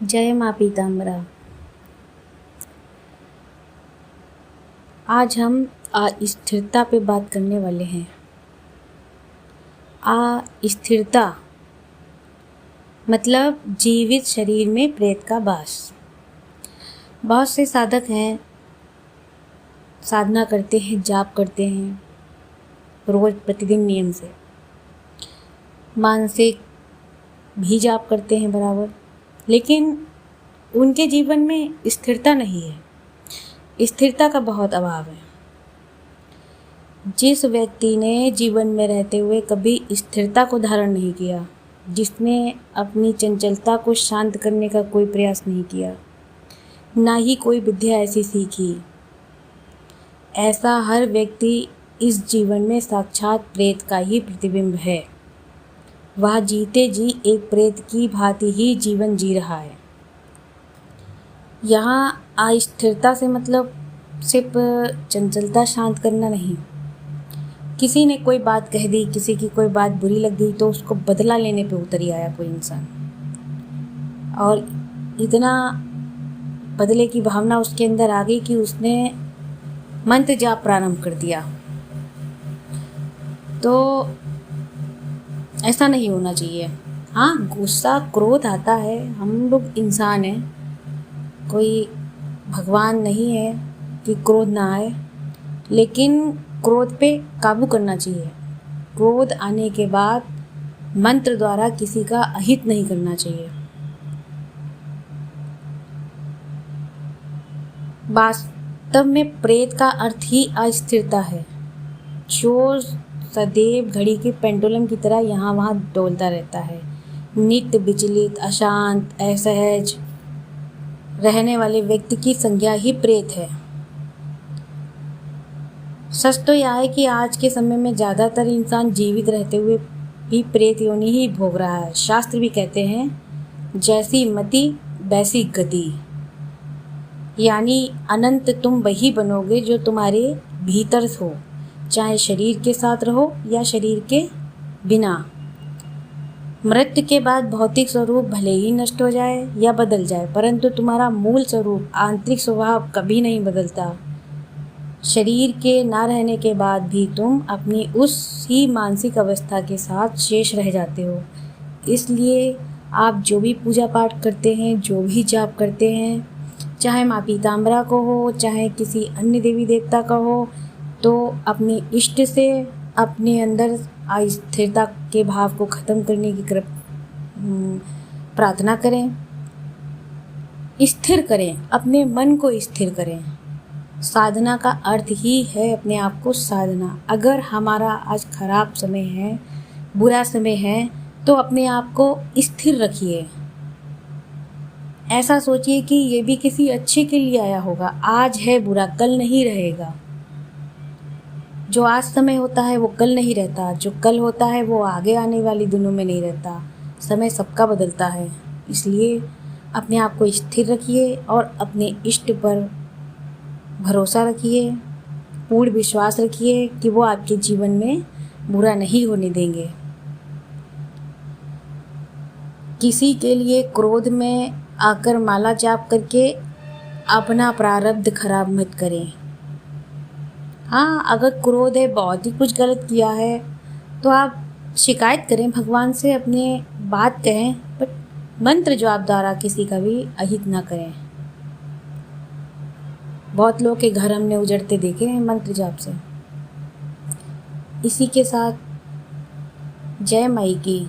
जय माँ पीताम्बरा। आज हम अस्थिरता पे बात करने वाले हैं। अस्थिरता मतलब जीवित शरीर में प्रेत का वास। बहुत से साधक हैं, साधना करते हैं, जाप करते हैं रोज प्रतिदिन नियम से, मानसिक भी जाप करते हैं बराबर, लेकिन उनके जीवन में स्थिरता नहीं है। स्थिरता का बहुत अभाव है। जिस व्यक्ति ने जीवन में रहते हुए कभी स्थिरता को धारण नहीं किया, जिसने अपनी चंचलता को शांत करने का कोई प्रयास नहीं किया, ना ही कोई विद्या ऐसी सीखी, ऐसा हर व्यक्ति इस जीवन में साक्षात प्रेत का ही प्रतिबिंब है। वह जीते जी एक प्रेत की भांति ही जीवन जी रहा है। यहाँ अस्थिरता से मतलब सिर्फ चंचलता शांत करना नहीं। किसी ने कोई बात कह दी, किसी की कोई बात बुरी लग गई तो उसको बदला लेने पे उतर ही आया कोई इंसान, और इतना बदले की भावना उसके अंदर आ गई कि उसने मंत्र जाप प्रारंभ कर दिया। तो ऐसा नहीं होना चाहिए। हाँ, गुस्सा क्रोध आता है, हम लोग इंसान हैं, कोई भगवान नहीं है कि क्रोध ना आए, लेकिन क्रोध पे काबू करना चाहिए। क्रोध आने के बाद मंत्र द्वारा किसी का अहित नहीं करना चाहिए। वास्तव में प्रेत का अर्थ ही अस्थिरता है, जो सदैव घड़ी के पेंडुलम की तरह यहाँ वहाँ डोलता रहता है। नित्य विचलित, अशांत, असहज रहने वाले व्यक्ति की संज्ञा ही प्रेत है। सच तो यह है कि आज के समय में ज़्यादातर इंसान जीवित रहते हुए भी प्रेत योनि ही भोग रहा है। शास्त्र भी कहते हैं, जैसी मति वैसी गति, यानी अनंत तुम वही बनोगे जो तुम्हारे भीतर हो, चाहे शरीर के साथ रहो या शरीर के बिना। मृत्यु के बाद भौतिक स्वरूप भले ही नष्ट हो जाए या बदल जाए, परंतु तुम्हारा मूल स्वरूप, आंतरिक स्वभाव कभी नहीं बदलता। शरीर के ना रहने के बाद भी तुम अपनी उसी मानसिक अवस्था के साथ शेष रह जाते हो। इसलिए आप जो भी पूजा पाठ करते हैं, जो भी जाप करते हैं, चाहे माँ पीताम्बरा को हो, चाहे किसी अन्य देवी देवता का हो, तो अपने इष्ट से अपने अंदर अस्थिरता के भाव को ख़त्म करने की प्रार्थना करें, स्थिर करें, अपने मन को स्थिर करें। साधना का अर्थ ही है अपने आप को साधना। अगर हमारा आज खराब समय है, बुरा समय है, तो अपने आप को स्थिर रखिए। ऐसा सोचिए कि ये भी किसी अच्छे के लिए आया होगा। आज है बुरा, कल नहीं रहेगा। जो आज समय होता है वो कल नहीं रहता, जो कल होता है वो आगे आने वाली दिनों में नहीं रहता। समय सबका बदलता है। इसलिए अपने आप को स्थिर रखिए और अपने इष्ट पर भरोसा रखिए, पूर्ण विश्वास रखिए कि वो आपके जीवन में बुरा नहीं होने देंगे। किसी के लिए क्रोध में आकर माला जाप करके अपना प्रारब्ध खराब मत करें। हाँ, अगर क्रोध है, बहुत ही कुछ गलत किया है, तो आप शिकायत करें भगवान से, अपने बात कहें, बट मंत्र जाप द्वारा किसी का भी अहित ना करें। बहुत लोग के घर हमने उजड़ते देखे हैं मंत्र जाप से। इसी के साथ जय माई की।